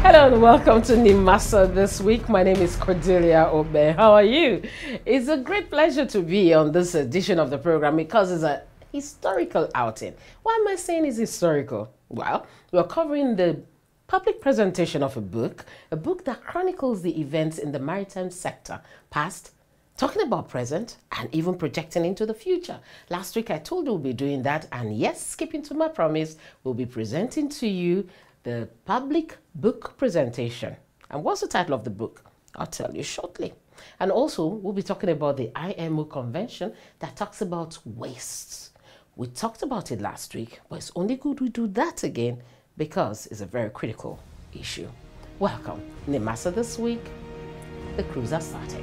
Hello and welcome to NIMASA this week. My name is Cordelia Obe. How are you? It's a great pleasure to be on this edition of the program because it's a historical outing. Why am I saying it's historical? Well, we're covering the public presentation of a book that chronicles the events in the maritime sector, past, talking about present, and even projecting into the future. Last week I told you we'll be doing that, and yes, skipping to my promise, we'll be presenting to you the public book presentation. And what's the title of the book? I'll tell you shortly. And also, we'll be talking about the IMO convention that talks about wastes. We talked about it last week, but it's only good we do that again because it's a very critical issue. Welcome, NIMASA this week. The cruise has started.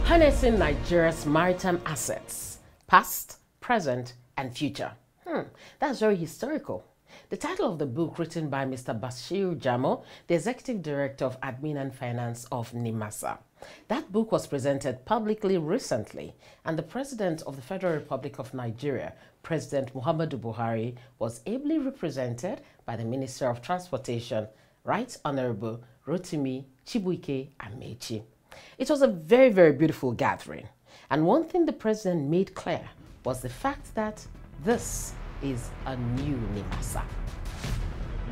Harnessing Nigeria's maritime assets, past, present, and future. That's very historical. The title of the book, written by Mr. Bashir Jamo, the Executive Director of Admin and Finance of NIMASA. That book was presented publicly recently, and the President of the Federal Republic of Nigeria, President Muhammadu Buhari, was ably represented by the Minister of Transportation, Right Honorable Rotimi Chibuike Amechi. It was a very, very beautiful gathering. And one thing the president made clear was the fact that this is a new NIMASA.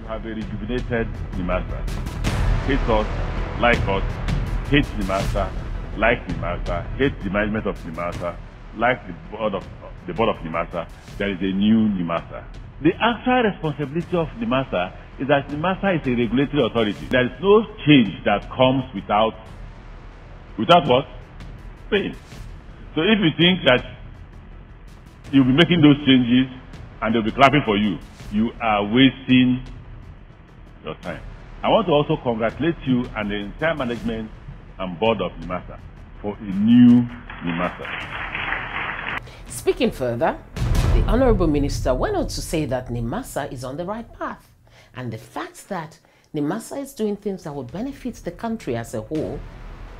You have a rejuvenated NIMASA. Hate us, like us, hate NIMASA, like NIMASA, hate the management of NIMASA, like the board of NIMASA. There is a new NIMASA. The actual responsibility of NIMASA is that NIMASA is a regulatory authority. There is no change that comes without what? Pain. So if you think that you'll be making those changes and they'll be clapping for you, you are wasting your time. I want to also congratulate you and the entire management and board of NIMASA for a new NIMASA. Speaking further, the Honorable Minister went on to say that NIMASA is on the right path, and the fact that NIMASA is doing things that will benefit the country as a whole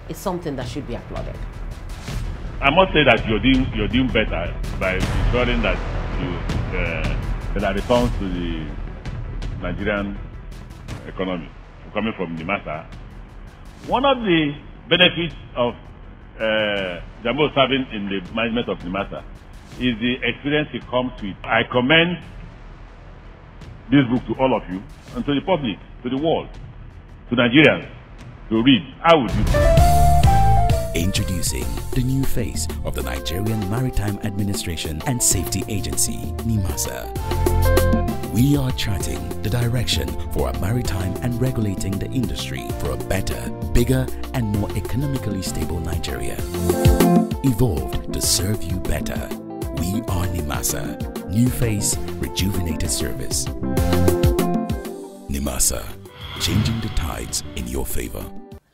is something that should be applauded. I must say that you're doing better by ensuring that there are returns to the Nigerian economy coming from NIMASA. One of the benefits of Jamo serving in the management of NIMASA is the experience it comes with. I commend this book to all of you and to the public, to the world, to Nigerians to read. How would you? Introducing the new face of the Nigerian Maritime Administration and Safety Agency, NIMASA. We are charting the direction for a maritime and regulating the industry for a better, bigger, and more economically stable Nigeria. Evolved to serve you better. We are NIMASA. New face, rejuvenated service. NIMASA. Changing the tides in your favor.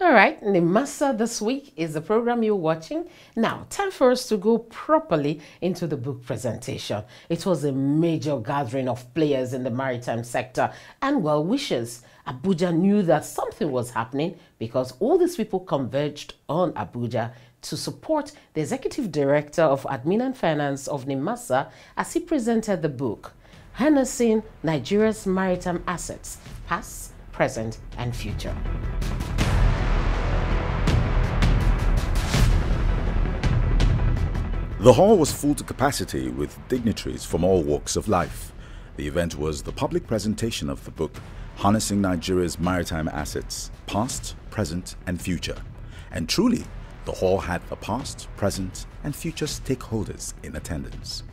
All right, NIMASA this week is the program you're watching. Now, time for us to go properly into the book presentation. It was a major gathering of players in the maritime sector and well-wishers. Abuja knew that something was happening because all these people converged on Abuja to support the Executive Director of Admin and Finance of NIMASA as he presented the book, Harnessing Nigeria's Maritime Assets, Past, Present, and Future. The hall was full to capacity with dignitaries from all walks of life. The event was the public presentation of the book, Harnessing Nigeria's Maritime Assets, Past, Present, and Future. And truly, the hall had the past, present, and future stakeholders in attendance.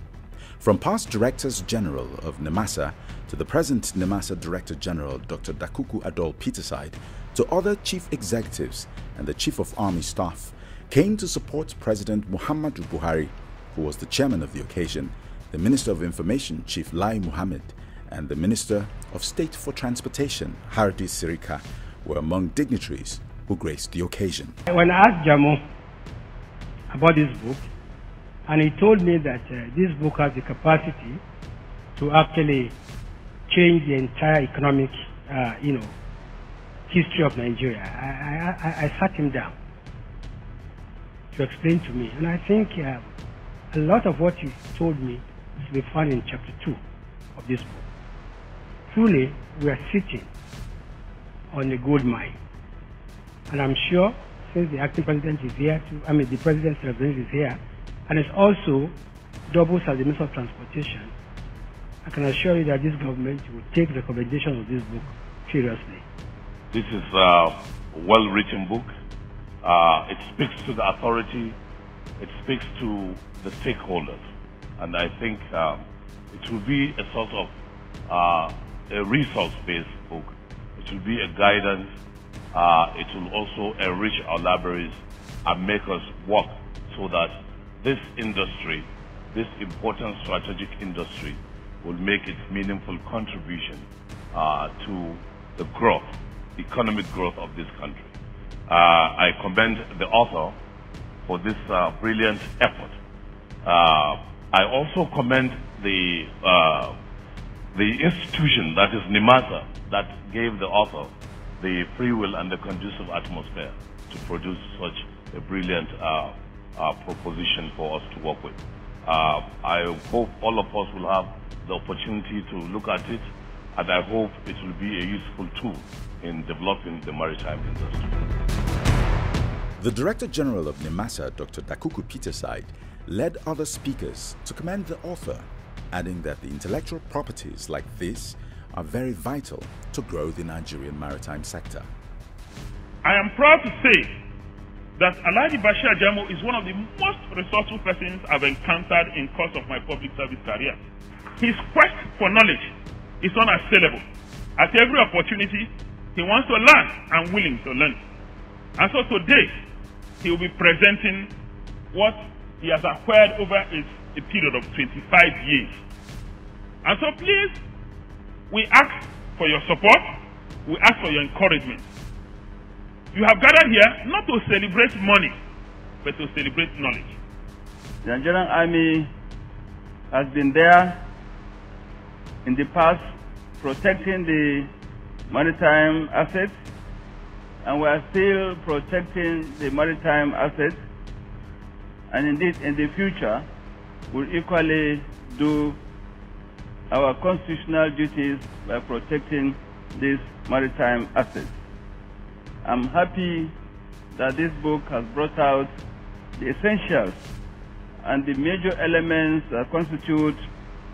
From past Directors General of NIMASA to the present NIMASA Director General Dr. Dakuku Adol Peterside to other chief executives and the Chief of Army Staff came to support President Muhammadu Buhari, who was the chairman of the occasion, the Minister of Information, Chief Lai Mohammed, and the Minister of State for Transportation, Hardi Sirika, were among dignitaries who graced the occasion. When I asked Jamo about this book, and he told me that this book has the capacity to actually change the entire economic, history of Nigeria, I sat him down to explain to me, and I think a lot of what you told me is to be found in chapter 2 of this book. Truly, we are sitting on a gold mine, and I'm sure since the acting president is here, the president's representative is here, and it's also doubles as the Minister of Transportation, I can assure you that this government will take the recommendation of this book seriously. This is a well-written book. It speaks to the authority. It speaks to the stakeholders. And I think it will be a sort of a resource-based book. It will be a guidance. It will also enrich our libraries and make us work so that this industry, this important strategic industry, will make its meaningful contribution to the growth, economic growth of this country. I commend the author for this brilliant effort. I also commend the institution, that is NIMASA, that gave the author the free will and the conducive atmosphere to produce such a brilliant proposition for us to work with. I hope all of us will have the opportunity to look at it, and I hope it will be a useful tool in developing the maritime industry. The Director General of NIMASA, Dr. Dakuku Peterside, led other speakers to commend the author, adding that the intellectual properties like this are very vital to grow the Nigerian maritime sector. I am proud to say that Alhaji Bashir Jamo is one of the most resourceful persons I've encountered in course of my public service career. His quest for knowledge is unassailable. At every opportunity, he wants to learn and willing to learn. And so today, he will be presenting what he has acquired over a period of 25 years. And so please, we ask for your support, we ask for your encouragement. You have gathered here not to celebrate money, but to celebrate knowledge. The Nigerian Army has been there in the past protecting the maritime assets, and we are still protecting the maritime assets, and indeed in the future we'll equally do our constitutional duties by protecting these maritime assets. I'm happy that this book has brought out the essentials and the major elements that constitute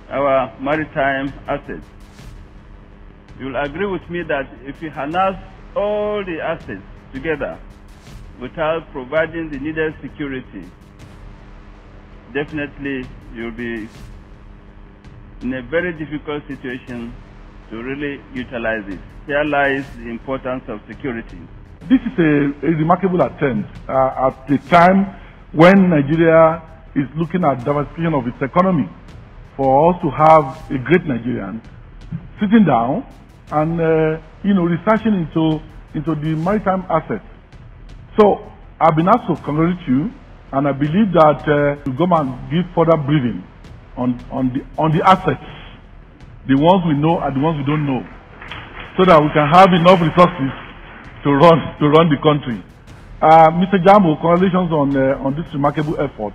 our maritime assets. You will agree with me that if you harness all the assets together without providing the needed security, definitely you'll be in a very difficult situation to really utilize it. Here lies the importance of security. This is a remarkable attempt at a time when Nigeria is looking at diversification of its economy, for us to have a great Nigerian sitting down and researching into the maritime assets. So I've been asked to congratulate you, and I believe that you go and give further briefing on the assets, the ones we know and the ones we don't know, so that we can have enough resources to run the country. Mr. Jambo, congratulations on this remarkable effort,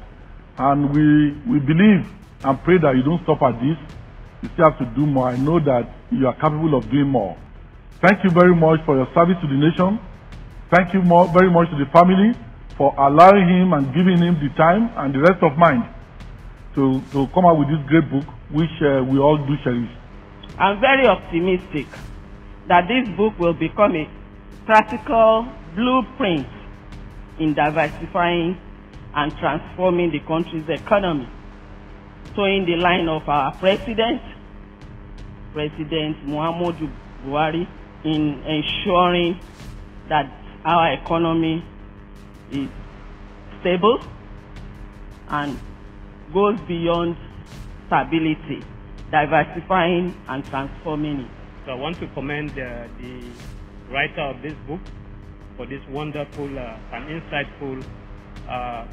and we believe and pray that you don't stop at this. You still have to do more. I know that you are capable of doing more. Thank you very much for your service to the nation. Thank you very much to the family for allowing him and giving him the time and the rest of mind to come out with this great book, which we all do cherish. I'm very optimistic that this book will become a practical blueprint in diversifying and transforming the country's economy, towing the line of our President Muhammadu Buhari, in ensuring that our economy is stable and goes beyond stability, diversifying and transforming it. So I want to commend the writer of this book for this wonderful and insightful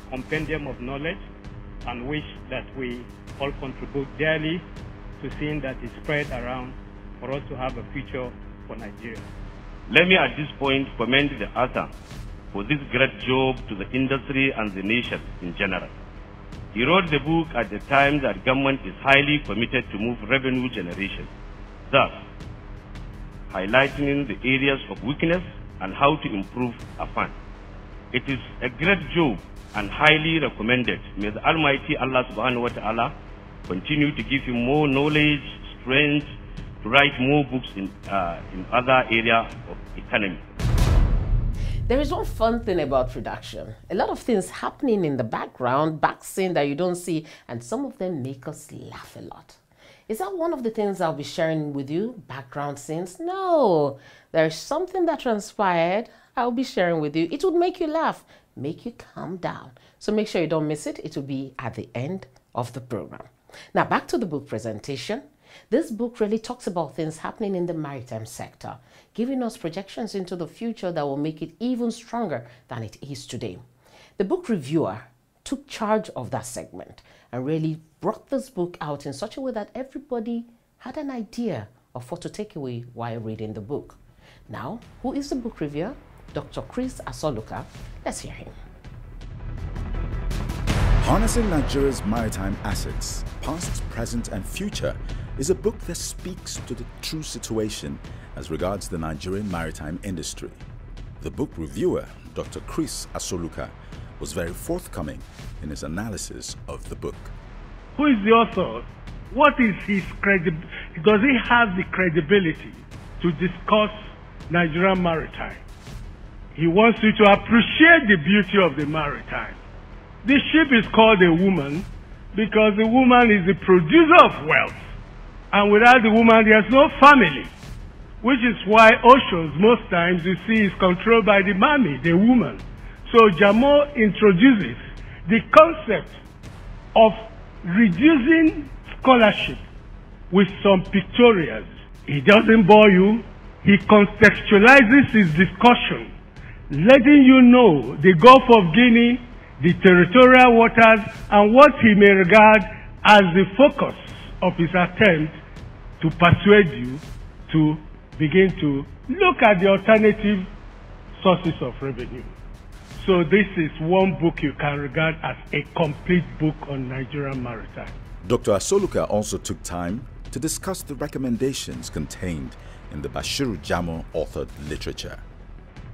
compendium of knowledge, and wish that we all contribute daily to seeing that it's spread around for us to have a future for Nigeria. Let me at this point commend the author for this great job to the industry and the nation in general. He wrote the book at the time that government is highly committed to move revenue generation, thus highlighting the areas of weakness and how to improve a fund. It is a great job and highly recommended. May the Almighty Allah subhanahu wa ta'ala continue to give him more knowledge, strength, to write more books in other areas of economy. There is one fun thing about production. A lot of things happening in the background, back scene that you don't see, and some of them make us laugh a lot. Is that one of the things I'll be sharing with you? Background scenes? No. There's something that transpired I'll be sharing with you. It would make you laugh, make you calm down. So make sure you don't miss it. It will be at the end of the program. Now back to the book presentation. This book really talks about things happening in the maritime sector, giving us projections into the future that will make it even stronger than it is today. The book reviewer took charge of that segment and really brought this book out in such a way that everybody had an idea of what to take away while reading the book. Now, who is the book reviewer? Dr. Chris Asoluka. Let's hear him. Harnessing Nigeria's Maritime Assets, Past, Present and Future is a book that speaks to the true situation as regards the Nigerian maritime industry. The book reviewer, Dr. Chris Asoluka, was very forthcoming in his analysis of the book. Who is the author? What is his credibility? Does he have the credibility to discuss Nigerian maritime? He wants you to appreciate the beauty of the maritime. The ship is called a woman because the woman is the producer of wealth. And without the woman, there's no family. Which is why oceans, most times, you see, is controlled by the mammy, the woman. So Jamo introduces the concept of reducing scholarship with some pictorials. He doesn't bore you. He contextualizes his discussion, letting you know the Gulf of Guinea, the territorial waters, and what he may regard as the focus of his attempt to persuade you to begin to look at the alternative sources of revenue. So this is one book you can regard as a complete book on Nigerian maritime. Dr. Asoluka also took time to discuss the recommendations contained in the Bashiru Jamo authored literature.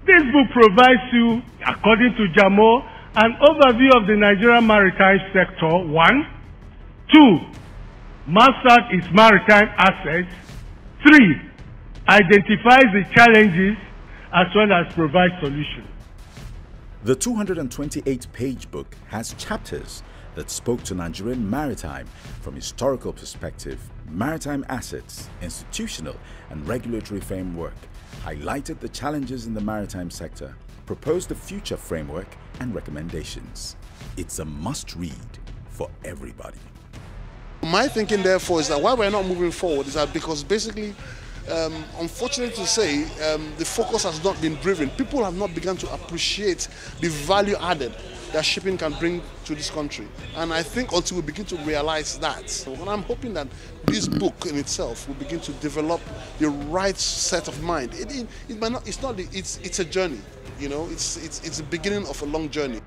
This book provides you, according to Jamo, an overview of the Nigerian maritime sector, 1. 2. Mastered its maritime assets. 3. Identifies the challenges as well as provides solutions. The 228-page book has chapters that spoke to Nigerian maritime from historical perspective, maritime assets, institutional and regulatory framework, highlighted the challenges in the maritime sector, proposed a future framework and recommendations. It's a must-read for everybody. My thinking, therefore, is that why we're not moving forward is that because basically, unfortunately to say, the focus has not been driven. People have not begun to appreciate the value added that shipping can bring to this country. And I think until we begin to realize that, and I'm hoping that this book in itself will begin to develop the right set of mind. It might not. It's not. It's a journey. You know, it's the beginning of a long journey.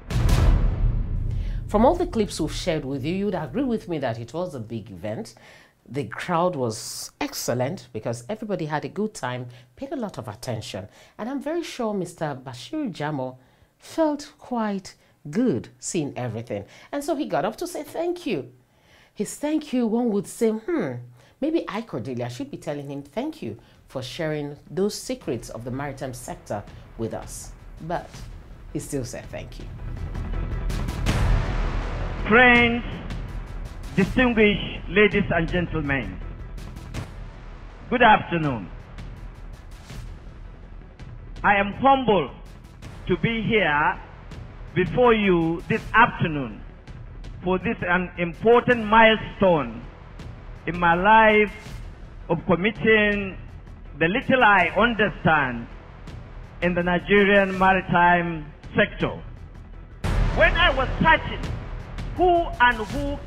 From all the clips we've shared with you, you'd agree with me that it was a big event. The crowd was excellent because everybody had a good time, paid a lot of attention. And I'm very sure Mr. Bashiru Jamo felt quite good seeing everything. And so he got up to say thank you. His thank you, one would say, maybe I, Cordelia, should be telling him thank you for sharing those secrets of the maritime sector with us. But he still said thank you. Friends, distinguished ladies and gentlemen, good afternoon. I am humbled to be here before you this afternoon for this an important milestone in my life of committing the little I understand in the Nigerian maritime sector. When I was searching who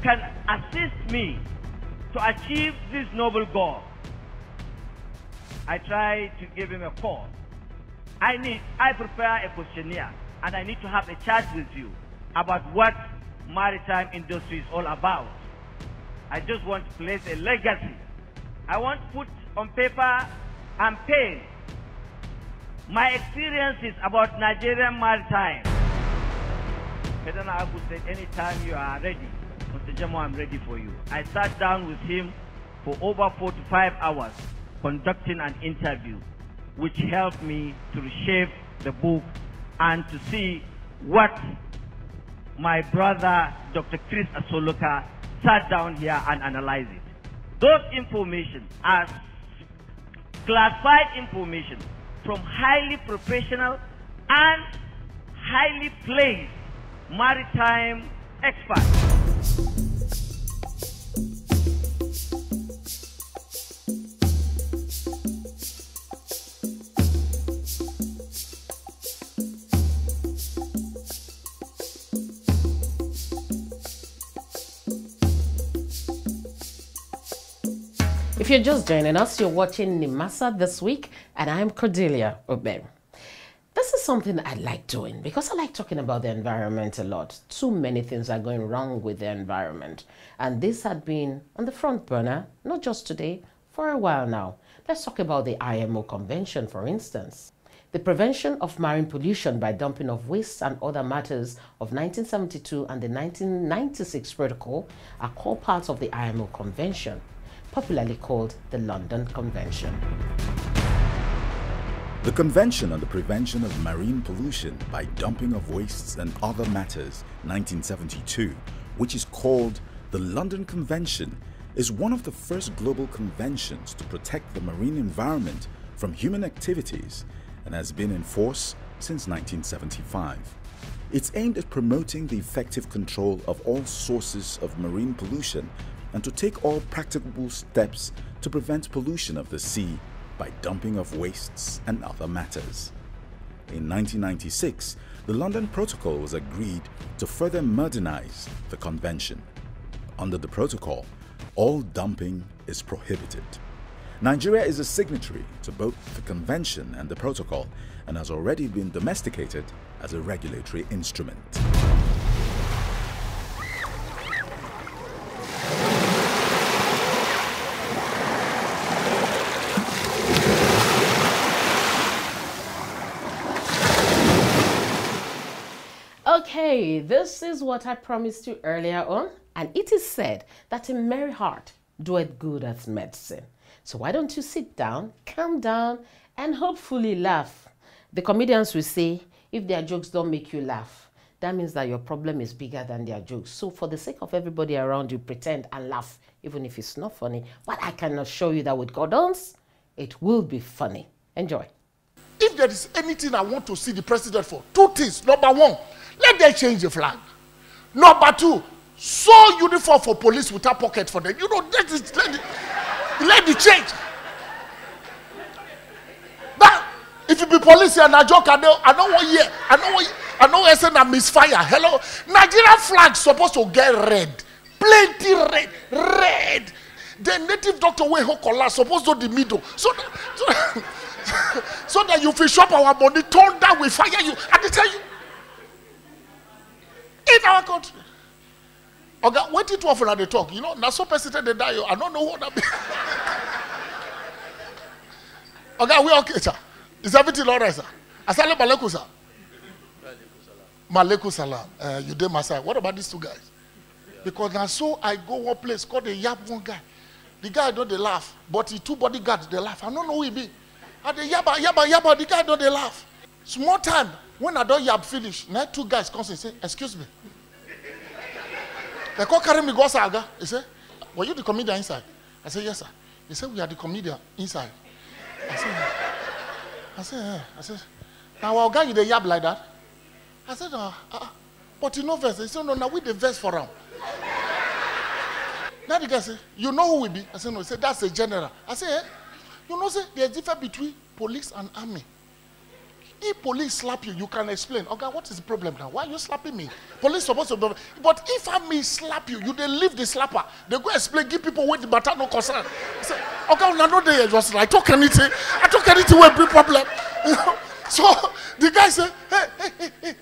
can assist me to achieve this noble goal, I tried to give him a call. I prepare a questionnaire, and I need to have a chat with you about what maritime industry is all about. I just want to place a legacy. I want to put on paper and pen my experiences about Nigerian maritime. President Abu said, anytime you are ready, Mr. Jamo, I'm ready for you. I sat down with him for over 45 hours conducting an interview, which helped me to reshape the book and to see what my brother, Dr. Chris Asoloka, sat down here and analyzed it. Those information are classified information from highly professional and highly placed maritime experts. If you're just joining us, you're watching NIMASA This Week, and I'm Cordelia Obe. This is something I like doing because I like talking about the environment a lot. Too many things are going wrong with the environment, and this had been on the front burner, not just today, for a while now. Let's talk about the IMO Convention, for instance. The Prevention of Marine Pollution by Dumping of Waste and Other Matters of 1972 and the 1996 Protocol are core parts of the IMO Convention, popularly called the London Convention. The Convention on the Prevention of Marine Pollution by Dumping of Wastes and Other Matters, 1972, which is called the London Convention, is one of the first global conventions to protect the marine environment from human activities and has been in force since 1975. It's aimed at promoting the effective control of all sources of marine pollution and to take all practicable steps to prevent pollution of the sea by dumping of wastes and other matters. In 1996, the London Protocol was agreed to further modernize the convention. Under the protocol, all dumping is prohibited. Nigeria is a signatory to both the convention and the protocol and has already been domesticated as a regulatory instrument. Okay, this is what I promised you earlier on, and it is said that a merry heart doeth good as medicine. So why don't you sit down, calm down, and hopefully laugh. The comedians will say, if their jokes don't make you laugh, that means that your problem is bigger than their jokes. So for the sake of everybody around you, pretend and laugh, even if it's not funny. But I can assure you that with Gordon's, it will be funny. Enjoy. If there is anything I want to see the president for, two things. Number one, let them change the flag. Number two, sew uniform for police without pocket for them. You know, let the change. That if you be police here, I know what year, I know SN and misfire. Hello, Nigerian flag supposed to get red, plenty red. The native doctor way Hokola supposed to the middle, so that you fish up our money, turn down, we fire you. I can tell you. In our country. Okay, what it often at the talk, you know, now so person they die, I don't know what that means. Okay, we okay, sir. Is everything all right, sir? Assalamu alaikum, sir. Malaikum salam. You did my side. What about these two guys? Because now so I go one place called the yab one guy. The guy don't they laugh, but the two bodyguards they laugh. I don't know who he be. And the yabba, the guy don't they laugh. Small time, when I don't yab finish, now two guys come and say, excuse me. They call carry me go saga. He say, were you the comedian inside? I say, yes, sir. He said, we are the comedian inside. I said, yeah. I said, now our guy you the yab like that? I said, but you know verse. He said, no, now we the verse for him. Now the guy say, you know who we be? I said, no. He said, that's a general. I said, eh? You know, say, there's a difference between police and army. If police slap you, you can explain. Okay, what is the problem now? Why are you slapping me? Police supposed to be. But if army slap you, you then leave the slapper. They go explain, give people with the matter no concern. Say, okay, now no day just I talk anything. I talk anything will be problem. So the guy said, hey,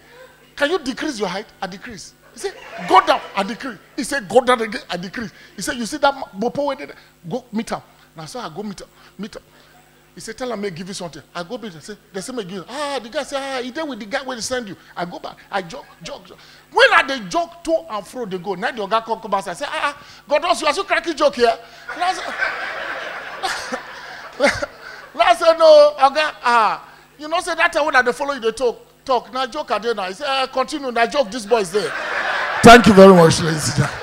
can you decrease your height? I decrease. He said, go down. I decrease. He said, go down again. I decrease. He said, you see that bopo way there? Go meet him. Now so I go meet him. He said, tell him, may give you something. I go back and say, they say, may give you. The guy said, he there with the guy when he send you. I go back, I jog. When I they jog to and fro, they go. Now the guy come back, I say, God, you are so cracking joke here. I said, no, okay, you know, say that time when they follow you, they talk. Now joke are there now. He said, continue, now joke, this boy is there. Thank you very much, ladies and gentlemen.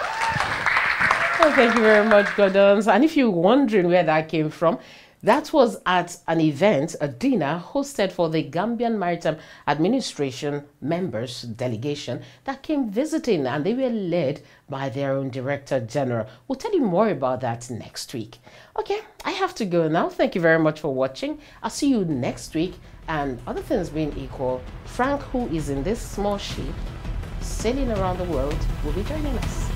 Well, thank you very much, Gordon. And if you're wondering where that came from, that was at an event, a dinner hosted for the Gambian Maritime Administration members delegation that came visiting, and they were led by their own Director General. We'll tell you more about that next week. Okay, I have to go now. Thank you very much for watching. I'll see you next week. And other things being equal, Frank, who is in this small ship sailing around the world, will be joining us.